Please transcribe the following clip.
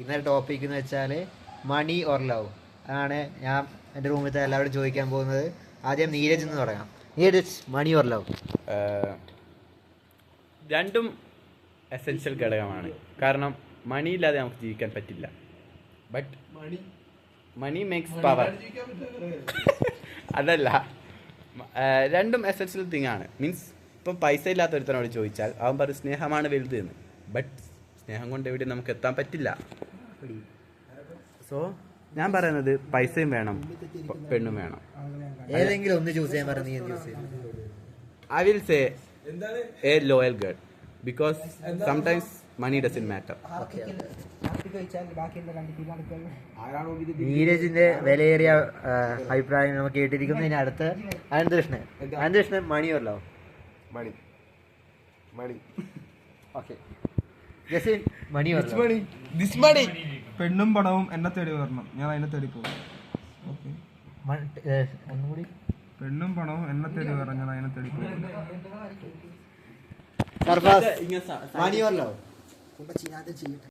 ഇന്നത്തെ ടോപ്പിക് എന്ന് വെച്ചാൽ മണി ഓർ ലവ് അതാണ് ഞാൻ എൻ്റെ റൂമിലത്തെ എല്ലാവരും ചോദിക്കാൻ പോകുന്നത്. ആദ്യം നീരജ് എന്ന് പറയാം. Neeraj, money or love? രണ്ടും എസെൻഷ്യൽ ഘടകമാണ്. കാരണം മണി ഇല്ലാതെ നമുക്ക് ജീവിക്കാൻ പറ്റില്ല. But money makes power. അതല്ല, രണ്ടും എസെൻഷ്യൽ തിങ് ആണ്. മീൻസ് ഇപ്പം പൈസ ഇല്ലാത്ത ഒരുത്തനോട് ചോദിച്ചാൽ അവൻ പറയും സ്നേഹമാണ് വലുത് എന്ന്. ബട്ട് സ്നേഹം കൊണ്ട് എവിടെ നമുക്ക് എത്താൻ പറ്റില്ല. സോ ഞാൻ പറയുന്നത് പൈസയും വേണം, പെണ്ണും വേണം. ഏതെങ്കിലും ഒന്ന് ചൂസ് ചെയ്യാൻ പറഞ്ഞു. I will say a loyal girl because sometimes money doesn't matter. നീരജിന്റെ വിലയേറിയ അഭിപ്രായം നമുക്ക് കേട്ടിരിക്കുന്നു. ഇനി അടുത്ത Ananthakrishnan. Ananthakrishnan, money or love? Money. Okay. Jaseen, money or love? Money. പെണ്ണും പണവും എന്നെ തേടി വരണം, ഞാൻ അതിനെ തേടി പോകും. ഓക്കെ. ഒന്നുകൂടി. പെണ്ണും പണവും എന്നെ തേടി വരണം, ഞാൻ അതിനെ തേടി പോകും. Sarfas, money or love?